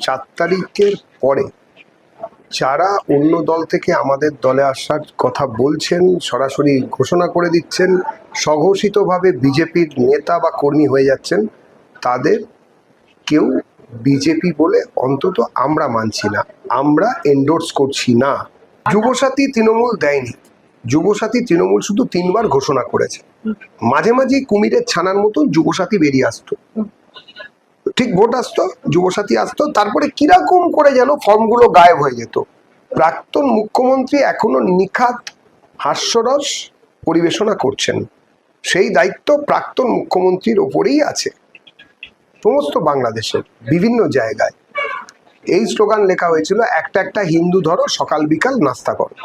4 তারিখের পরে যারা অন্য দল থেকে আমাদের দলে আসার কথা বলছেন, সরাসরি ঘোষণা করে দিচ্ছেন, স্বঘোষিতভাবে বিজেপির নেতা বা কর্মী হয়ে যাচ্ছেন, তাদের কেউ বিজেপি বলে অন্তত আমরা মানছি না, আমরা এন্ডোর্স করছি না। যুবসাথী তৃণমূল দেয়নি, যুবসাথী তৃণমূল শুধু 3 বার ঘোষণা করেছে। মাঝে মাঝে কুমিরের ছানার মতো যুবসাথী বেরিয়ে আসতো, ঠিক ভোট আসতো, যুবসাথী আসতো, তারপরে কিরকম করে যেন ফর্মগুলো গায়েব হয়ে যেত। প্রাক্তন মুখ্যমন্ত্রী এখনো নিখাত হাস্যরস পরিবেশনা করছেন, সেই দায়িত্ব প্রাক্তন মুখ্যমন্ত্রীর ওপরেই আছে। সমস্ত বাংলাদেশের বিভিন্ন জায়গায় এই স্লোগান লেখা হয়েছিল, একটা একটা হিন্দু ধরো, সকাল বিকাল নাস্তা করো।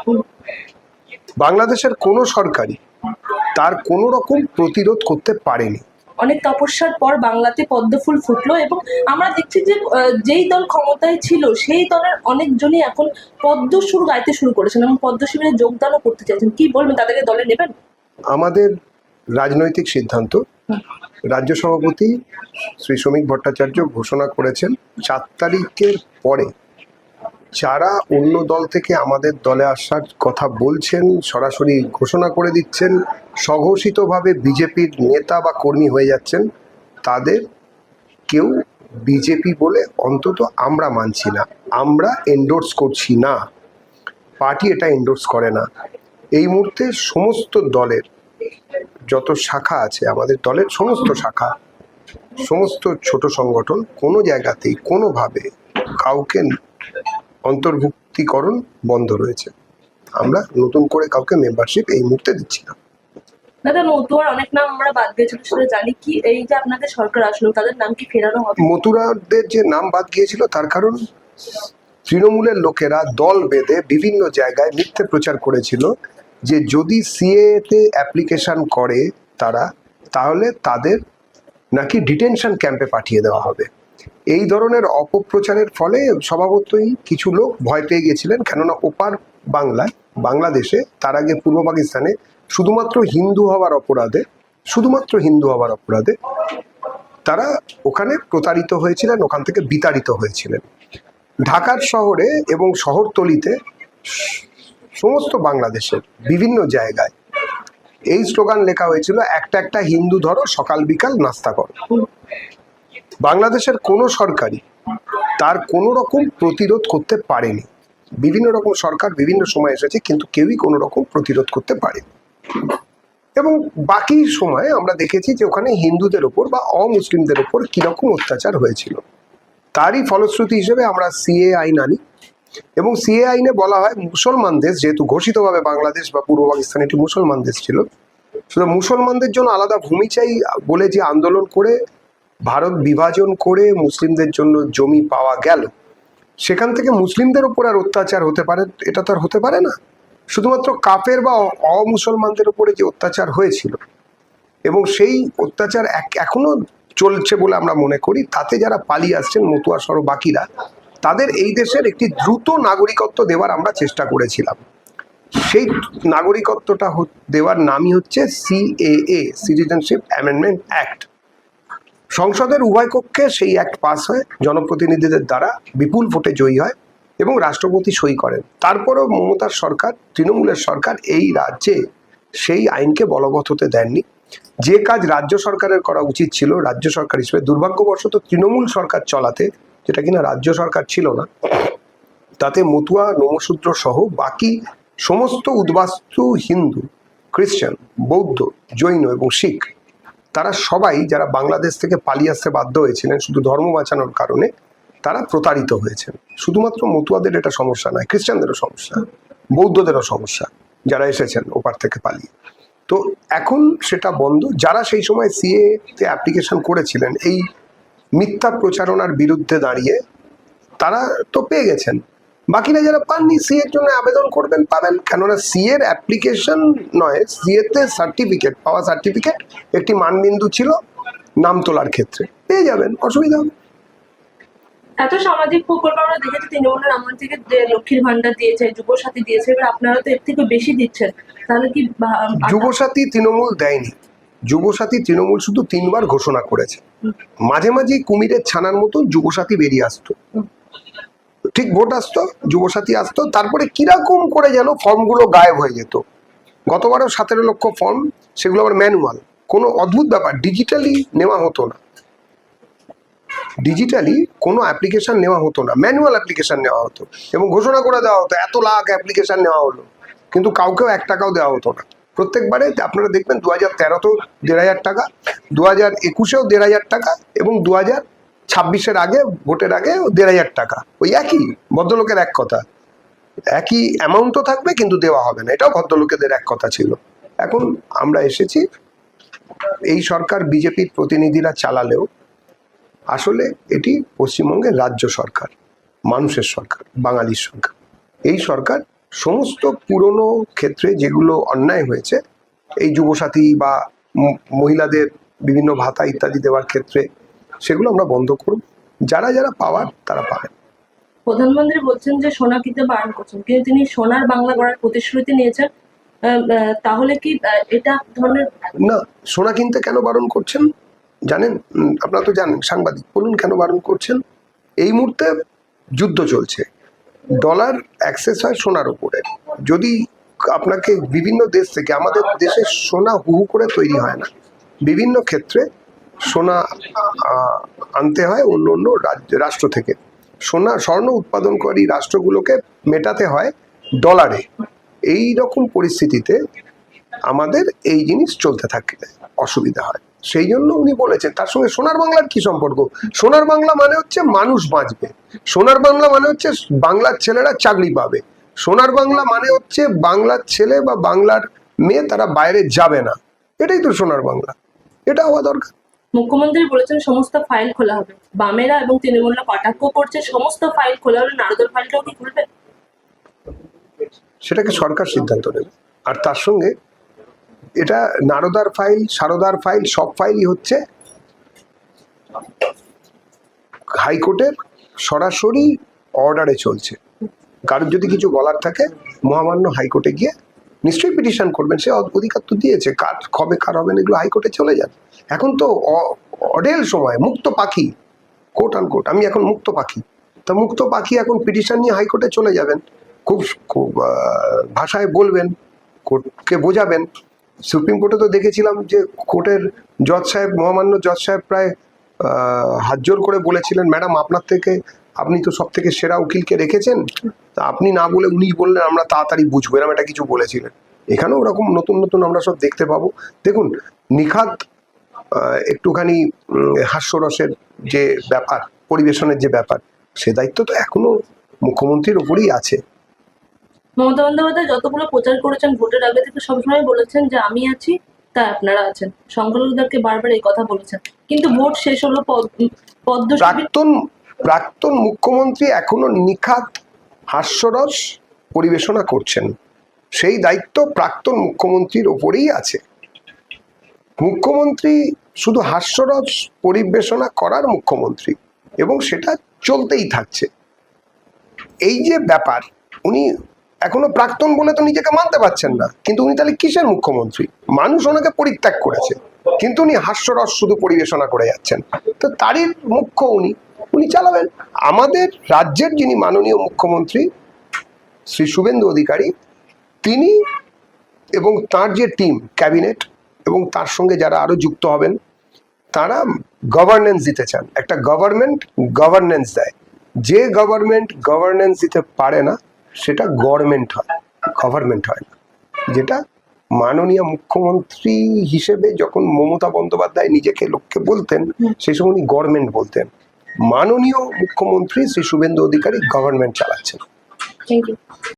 বাংলাদেশের কোনো সরকারই তার কোনো রকম প্রতিরোধ করতে পারেনি। অনেক তপস্যার পর বাংলাতে পদ্মফুল ফুটলো এবং আমরা দেখছি যে যেই দল ক্ষমতায় ছিল সেই দলের অনেকজনই এখন পদ্ম সুর গাইতে শুরু করেছেন এবং পদ্ম শিবিরে যোগদানও করতে চাইছেন। কি বলবেন, তাদেরকে দলে নেবেন? আমাদের রাজনৈতিক সিদ্ধান্ত, রাজ্য সভাপতি শ্রী শ্রমিক ভট্টাচার্য ঘোষণা করেছেন 4 তারিখের পরে যারা অন্য দল থেকে আমাদের দলে আসার কথা বলছেন, সরাসরি ঘোষণা করে দিচ্ছেন, স্বঘোষিতভাবে বিজেপির নেতা বা কর্মী হয়ে যাচ্ছেন, তাদের কেউ বিজেপি বলে অন্তত আমরা মানছি না, আমরা এন্ডোর্স করছি না। পার্টি এটা এন্ডোর্স করে না। এই মুহূর্তে সমস্ত দলের যত শাখা আছে, আমাদের দলের সমস্ত শাখা, সমস্ত ছোট সংগঠন কোনো জায়গাতেই কোনোভাবে কাউকে অন্তর্ভুক্তিকরণ বন্ধ রয়েছে। আমরা নতুন করে কাউকে মেম্বারশিপ এই মুহূর্তে দিচ্ছি না। দাদা, মতুয়ার অনেক নাম আমরা বাদ দিয়েছিল, সেটা জানি। কি এই যে আপনাদের সরকার আসলো, তাদের নাম কি ফেরানো হবে? মতুরাদের যে নাম বাদ গিয়েছিল তার কারণ তৃণমূলের লোকেরা দল বেঁধে বিভিন্ন জায়গায় মিথ্যে প্রচার করেছিল যে যদি সিএতে অ্যাপ্লিকেশন করে তারা, তাহলে তাদের নাকি ডিটেনশন ক্যাম্পে পাঠিয়ে দেওয়া হবে। এই ধরনের অপপ্রচারের ফলে স্বভাবতই কিছু লোক ভয় পেয়ে গেছিলেন, কেননা ওপার বাংলায়, বাংলাদেশে, তার আগে পূর্ব পাকিস্তানে শুধুমাত্র হিন্দু হওয়ার অপরাধে তারা ওখানে প্রতারিত হয়েছিলেন, ওখান থেকে বিতাড়িত হয়েছিলেন। ঢাকার শহরে এবং শহরতলিতে সমস্ত বাংলাদেশের বিভিন্ন জায়গায় এই স্লোগান লেখা হয়েছিল, একটা একটা হিন্দু ধরো, সকাল বিকাল নাস্তা করো। বাংলাদেশের কোনো সরকারই তার কোনো রকম প্রতিরোধ করতে পারেনি। বিভিন্ন রকম সরকার বিভিন্ন সময় এসেছে, কিন্তু কেউই কোনো রকম প্রতিরোধ করতে পারেনি। এবং বাকি সময়ে আমরা দেখেছি যে ওখানে হিন্দুদের ওপর বা অমুসলিমদের ওপর কিরকম অত্যাচার হয়েছিল। তারই ফলশ্রুতি হিসেবে আমরা সিএ আইন আনি, এবং সিএ আইনে বলা হয় মুসলমান দেশ, যেহেতু ঘোষিতভাবে বাংলাদেশ বা পূর্ব পাকিস্তান একটি মুসলমান দেশ ছিল, শুধু মুসলমানদের জন্য আলাদা ভূমি চাই বলে যে আন্দোলন করে ভারত বিভাজন করে মুসলিমদের জন্য জমি পাওয়া গেল, সেখান থেকে মুসলিমদের উপর আর অত্যাচার হতে পারে, এটা তো আর হতে পারে না। শুধুমাত্র কাফের বা অমুসলমানদের উপরে যে অত্যাচার হয়েছিল, এবং সেই অত্যাচার এখনো চলছে বলে আমরা মনে করি, তাতে যারা পালিয়ে আসছেন মতুয়া সহ বাকিরা, তাদের এই দেশের একটি দ্রুত নাগরিকত্ব দেওয়ার আমরা চেষ্টা করেছিলাম। সেই নাগরিকত্বটা দেওয়ার নামই হচ্ছে সিএএ, সিটিজেনশিপ অ্যামেন্ডমেন্ট অ্যাক্ট। সংসদের উভয় কক্ষে সেই অ্যাক্ট পাস হয়, জনপ্রতিনিধিদের দ্বারা বিপুল ভোটে জয়ী হয় এবং রাষ্ট্রপতি সই করেন। তারপরেও মমতার সরকার, তৃণমূলের সরকার এই রাজ্যে সেই আইনকে বলবৎ হতে দেননি। যে কাজ রাজ্য সরকারের করা উচিত ছিল, রাজ্য সরকার হিসেবে দুর্ভাগ্যবশত তৃণমূল সরকার চলাতে, যেটা কিনা রাজ্য সরকার ছিল না, তাতে মতুয়া, নমশূদ্র সহ বাকি সমস্ত উদ্বাস্তু হিন্দু, খ্রিস্টান, বৌদ্ধ, জৈন এবং শিখ, তারা সবাই যারা বাংলাদেশ থেকে পালিয়ে আসতে বাধ্য হয়েছিলেন শুধু ধর্ম বাঁচানোর কারণে, তারা প্রতারিত হয়েছেন। শুধুমাত্র মতুয়াদের এটা সমস্যা নয়, খ্রিস্টানদেরও সমস্যা, বৌদ্ধদেরও সমস্যা, যারা এসেছেন ওপার থেকে পালিয়ে। তো এখন সেটা বন্ধ। যারা সেই সময় সিএ তে অ্যাপ্লিকেশন করেছিলেন এই মিথ্যা প্রচারণার বিরুদ্ধে দাঁড়িয়ে, তারা তো পেয়ে গেছেন। বাকিরা যারা পাননি, সি এর জন্য আবেদন করবেন, পাবেন। কেননা সি এর অ্যাপ্লিকেশন নয়, সি এতে সার্টিফিকেট পাওয়া, সার্টিফিকেট একটি মানবিন্দু ছিল নাম তোলার ক্ষেত্রে, পেয়ে যাবেন, অসুবিধা হবে। এত সামাজিক প্রকল্প আমরা দেখেছি, তৃণমূলের আমল থেকে লক্ষ্মীর ভান্ডার দিয়েছে, যুবসাথী দিয়েছে, এবার আপনারা তো এর থেকে বেশি দিচ্ছেন, তাহলে কি? যুবসাথী তৃণমূল দেয়নি, যুবসাথী তৃণমূল শুধু 3 বার ঘোষণা করেছে। মাঝে মাঝে কুমিরের ছানার মতো যুবসাথী বেরিয়ে আসতো, ঠিক ভোট আসতো, যুবসাথী আসতো, তারপরে কিরকম করে যেন ফর্মগুলো গায়েব হয়ে যেত। গতবারও 17 লক্ষ ফর্ম, সেগুলো আবার ম্যানুয়াল, কোনো অদ্ভুত ব্যাপার, ডিজিটালি নেওয়া হতো না, ডিজিটালি কোনো অ্যাপ্লিকেশন নেওয়া হতো না, ম্যানুয়াল অ্যাপ্লিকেশন নেওয়া হতো এবং ঘোষণা করে দেওয়া হতো এত লাখ অ্যাপ্লিকেশন নেওয়া হলো, কিন্তু কাউকেও 1 টাকাও দেওয়া হতো না। প্রত্যেকবারে আপনারা দেখবেন 2013তেও 1,500 টাকা, 2021এও 1,500 টাকা এবং 2026-এর আগে, ভোটের আগে 1,500 টাকা, ওই একই ভদ্রলোকের এক কথা, একই অ্যামাউন্টও থাকবে কিন্তু দেওয়া হবে না, এটাও ভদ্রলোকেদের এক কথা ছিল। এখন আমরা এসেছি, এই সরকার বিজেপির প্রতিনিধিরা চালালেও আসলে এটি পশ্চিমবঙ্গের রাজ্য সরকার, মানুষের সরকার, বাঙালির সরকার। এই সরকার সমস্ত পুরনো ক্ষেত্রে যেগুলো অন্যায় হয়েছে, এই যুবসাথী বা মহিলাদের বিভিন্ন ভাতা ইত্যাদি দেওয়ার ক্ষেত্রে, সেগুলো আমরা বন্ধ করব, যারা যারা পাওয়ার তারা পাবে। প্রধানমন্ত্রী বলছেন যে সোনা কিনতে বারণ করছেন, কিন্তু তিনি সোনার বাংলা গড়ার প্রতিশ্রুতি নিয়েছেন। তাহলে কি এটা ধরনের? না, সোনা কিনতে কেন বারণ করছেন জানেন? আপনারা তো জানেন, সাংবাদিক, বলুন কেন বারণ করছেন। এই মুহূর্তে যুদ্ধ চলছে, ডলার অ্যাক্সেস হয় সোনার উপরে। যদি আপনাকে বিভিন্ন দেশ থেকে, আমাদের দেশে সোনা হু হু করে তৈরি হয় না, বিভিন্ন ক্ষেত্রে সোনা আনতে হয় অন্য অন্য রাষ্ট্র থেকে। স্বর্ণ উৎপাদনকারী রাষ্ট্রগুলোকে মেটাতে হয় ডলারে। এই রকম পরিস্থিতিতে আমাদের এই জিনিস চলতে থাকলে অসুবিধা হয়, সেই জন্য উনি বলেছেন। তার সঙ্গে সোনার বাংলার কি সম্পর্ক? সোনার বাংলা মানে হচ্ছে মানুষ বাঁচবে, সোনার বাংলা মানে হচ্ছে বাংলার ছেলেরা চাকরি পাবে, সোনার বাংলা মানে হচ্ছে বাংলার ছেলে বা বাংলার মেয়ে তারা বাইরে যাবে না, এটাই তো সোনার বাংলা, এটা হওয়া দরকার। মুখ্যমন্ত্রী বলেছেন সমস্ত ফাইল খোলা হবে, বামেরা এবং তৃণমূলরা কটাক্ষ করছে, সমস্ত ফাইল খোলা হলে নারদের ফাইলটাও কি খুলবে? সেটাকে সরকার সিদ্ধান্ত নেবে। আর তার সঙ্গে এটা নারদার ফাইল, সারদার ফাইল, সব ফাইলই হচ্ছে হাইকোর্টের সরাসরি অর্ডারে চলছে। কারোর যদি কিছু বলার থাকে মহামান্য হাইকোর্টে গিয়ে নিশ্চয়ই পিটিশন করবেন, সে অধিকার তো দিয়েছে, কার কবে কার হবেন এগুলো হাইকোর্টে চলে যান। এখন তো অডেল সময়, মুক্ত পাখি, কোট আন কোট, আমি এখন মুক্ত পাখি, তা মুক্ত পাখি এখন পিটিশন নিয়ে হাইকোর্টে চলে যাবেন, খুব ভাষায় বলবেন, কোর্টকে বোঝাবেন। সুপ্রিম কোর্টে তো দেখেছিলাম যে কোর্টের জজ সাহেব, মহামান্য জজ সাহেব প্রায় হাত জোর করে বলেছিলেন, ম্যাডাম আপনার থেকে, আপনি তো সব থেকে সেরা উকিলকে রেখেছেন, তা আপনি না বলে উনি বললেন আমরা তাড়াতাড়ি বুঝবো, এরকম একটা কিছু বলেছিলেন। এখানেও ওরকম নতুন নতুন আমরা সব দেখতে পাবো। দেখুন, নিখাত একটুখানি হাস্যরসের যে ব্যাপার, পরিবেশনের যে ব্যাপার, সে দায়িত্ব তো এখনো মুখ্যমন্ত্রীর উপরেই আছে। মমতা বন্দ্যোপাধ্যায় যতগুলো প্রচার করেছেন ভোটের আগে থেকে সবসময় বলেছেন যে আমি আছি তাই আপনারা আছেন, সংখ্যালঘুদেরকে বারবার এই কথা বলেছেন, কিন্তু ভোট শেষ হলো, পদ্ম প্রাক্তন মুখ্যমন্ত্রী এখনো নিখাত হাস্যরস পরিবেশনা করছেন, সেই দায়িত্ব প্রাক্তন মুখ্যমন্ত্রীর ওপরেই আছে। মুখ্যমন্ত্রী শুধু হাস্যরস পরিবেশনা করার মুখ্যমন্ত্রী, এবং সেটা চলতেই থাকছে। এই যে ব্যাপার, উনি এখনো প্রাক্তন বলে তো নিজেকে মানতে পারছেন না, কিন্তু উনি তাহলে কিসের মুখ্যমন্ত্রী? মানুষ ওনাকে পরিত্যাগ করেছে, কিন্তু উনি হাস্যরস শুধু পরিবেশনা করে যাচ্ছেন, তো তারই মুখ্য উনি চালাবেন। আমাদের রাজ্যের যিনি মাননীয় মুখ্যমন্ত্রী শ্রী শুভেন্দু অধিকারী, তিনি এবং তার যে টিম, ক্যাবিনেট এবং তার সঙ্গে যারা আরো যুক্ত হবেন, তারা গভর্নেন্স দিতে চান। একটা গভর্নমেন্ট গভর্নেন্স দেয়, যে গভর্নমেন্ট গভর্নেন্স দিতে পারে না সেটা গভর্নমেন্ট হয়, গভর্নমেন্ট হয় না। যেটা মাননীয় মুখ্যমন্ত্রী হিসেবে যখন মমতা বন্দ্যোপাধ্যায় নিজেকে লোককে বলতেন, সেই সময় উনি গভর্নমেন্ট বলতেন। মাননীয় মুখ্যমন্ত্রী শ্রী শুভেন্দু অধিকারী গভর্নমেন্ট চালাচ্ছেন। Thank you.